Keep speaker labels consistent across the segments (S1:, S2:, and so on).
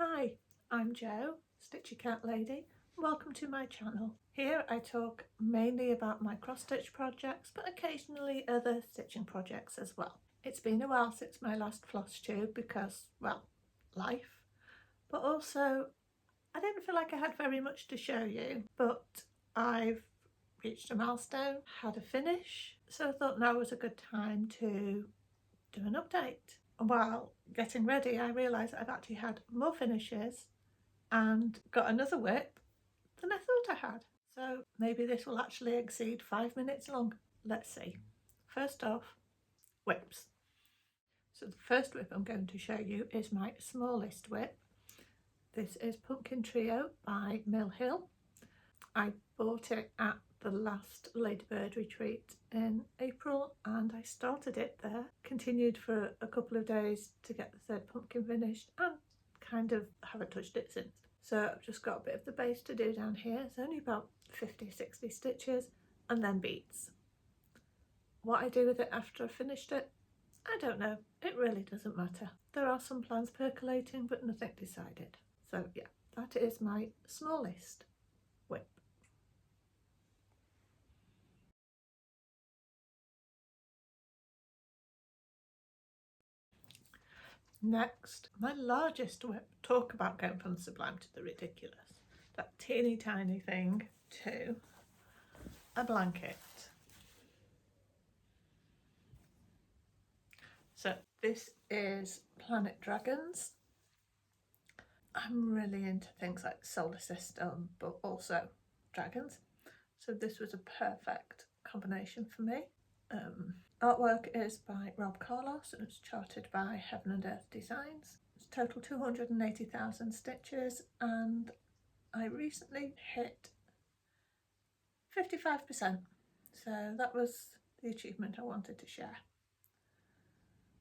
S1: Hi, I'm Jo, Stitchy Cat Lady. Welcome to my channel. Here I talk mainly about my cross-stitch projects, but occasionally other stitching projects as well. It's been a while since my last Flosstube because, well, life. But also, I didn't feel like I had very much to show you, but I've reached a milestone, had a finish, so I thought now was a good time to do an update. While getting ready, I realised I've actually had more finishes and got another whip than I thought I had. So maybe this will actually exceed 5 minutes long. Let's see. First off, whips. So the first whip I'm going to show you is my smallest whip. This is Pumpkin Trio by Mill Hill. I bought it at the last Ladybird retreat in April and I started it there, continued for a couple of days to get the third pumpkin finished and kind of haven't touched it since. So I've just got a bit of the base to do down here. It's only about 50-60 stitches and then beads. What I do with it after I've finished it, I don't know. It really doesn't matter. There are some plans percolating but nothing decided. So yeah, that is my smallest whip. Next, my largest whip. Talk about going from the sublime to the ridiculous. That teeny tiny thing to a blanket. So this is Planet Dragons. I'm really into things like solar system, but also dragons. So this was a perfect combination for me. Artwork is by Rob Carlos and it's charted by Heaven and Earth Designs. It's total 280,000 stitches and I recently hit 55%. So that was the achievement I wanted to share.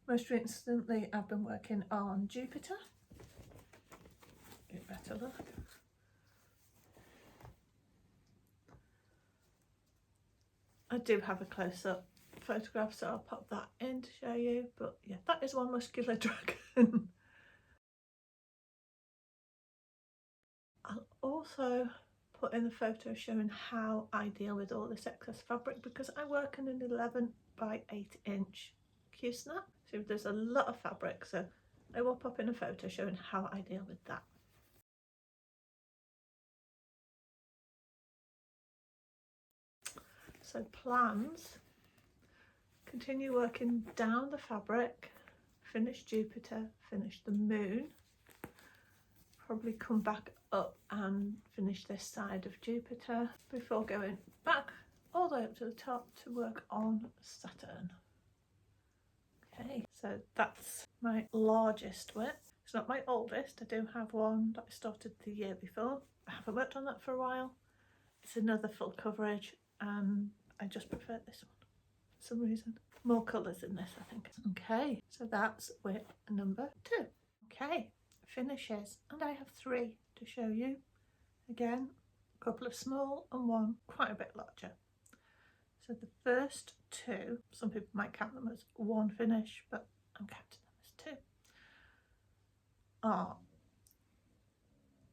S1: Most recently I've been working on Jupiter. You better look. I do have a close-up photograph, so I'll pop that in to show you, but yeah, that is one muscular dragon. I'll also put in the photo showing how I deal with all this excess fabric because I work in an 11 by 8 inch Q-snap, so there's a lot of fabric, so I will pop in a photo showing how I deal with that. So plans, continue working down the fabric, finish Jupiter, finish the moon, probably come back up and finish this side of Jupiter before going back all the way up to the top to work on Saturn. Okay, so that's my largest whip. It's not my oldest. I do have one that I started the year before. I haven't worked on that for a while. It's another full coverage and I just prefer this one for some reason. More colours in this, I think. Okay, so that's whip number 2. Okay, finishes, and I have 3 to show you. Again, a couple of small and one quite a bit larger. So the first 2, some people might count them as one finish, but I'm counting them as 2, are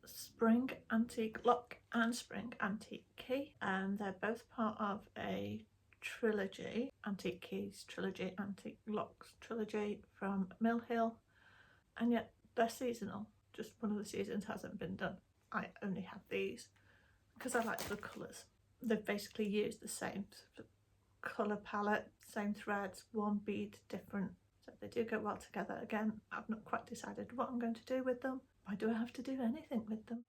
S1: Spring Antique Lock and Spring Antique Key, and they're both part of a trilogy, Antique Keys trilogy, Antique Locks trilogy from Mill Hill, and yet they're seasonal. Just one of the seasons hasn't been done. I only have these because I like the colours. They've basically used the same sort of colour palette, same threads, one bead different. So they do go well together. Again, I've not quite decided what I'm going to do with them. Why do I have to do anything with them?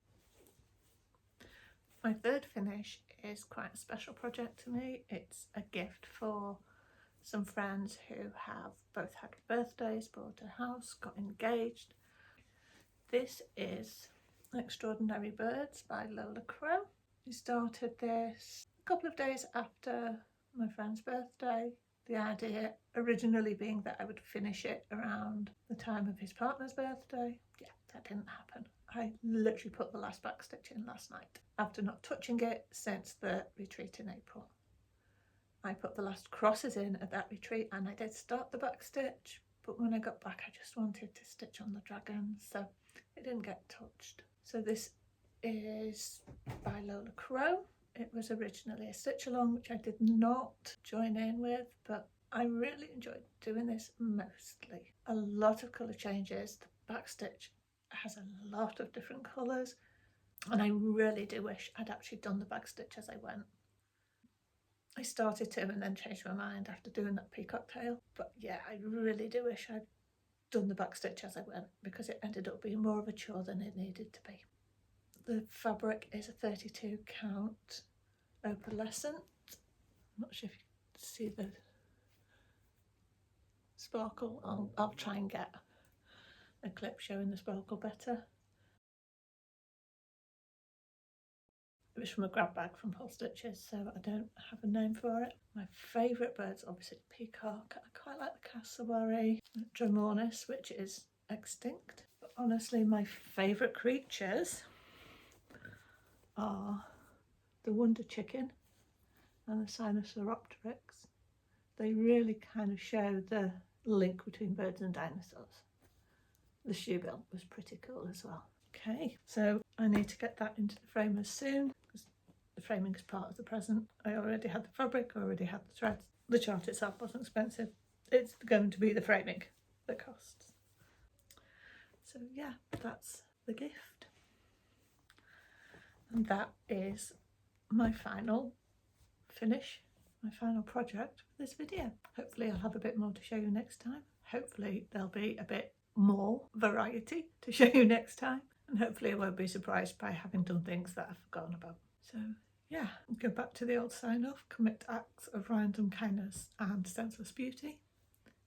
S1: My third finish is quite a special project to me. It's a gift for some friends who have both had birthdays, bought a house, got engaged. This is Extraordinary Birds by Lola Crow. We started this a couple of days after my friend's birthday. The idea originally being that I would finish it around the time of his partner's birthday. Yeah, that didn't happen. I literally put the last back stitch in last night after not touching it since the retreat in April. I put the last crosses in at that retreat and I did start the back stitch, but when I got back I just wanted to stitch on the dragons, so it didn't get touched. So this is by Lola Crow. It was originally a stitch along, which I did not join in with, but I really enjoyed doing this mostly. A lot of colour changes. The back stitch has a lot of different colours, and I really do wish I'd actually done the back stitch as I went. I started to and then changed my mind after doing that peacock tail, but yeah, I really do wish I'd done the back stitch as I went, because it ended up being more of a chore than it needed to be. The fabric is a 32 count opalescent. I'm not sure if you can see the sparkle. I'll try and get a clip showing the sparkle better. It was from a grab bag from Paul Stitches, so I don't have a name for it. My favourite birds, obviously peacock. I quite like the cassowary, Dromornis, which is extinct. But honestly, my favourite creatures are the wonder chicken and the Sinosauropteryx. They really kind of show the link between birds and dinosaurs. The shoebill was pretty cool as well. Okay, so I need to get that into the frame as soon, because the framing is part of the present. I already had the fabric, I already had the threads. The chart itself wasn't expensive. It's going to be the framing that costs. So yeah, that's the gift. And that is my final finish, my final project for this video. Hopefully I'll have a bit more to show you next time. Hopefully there'll be a bit more variety to show you next time. And hopefully I won't be surprised by having done things that I've forgotten about. So yeah, go back to the old sign off. Commit acts of random kindness and senseless beauty.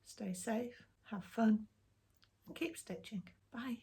S1: Stay safe, have fun, and keep stitching. Bye.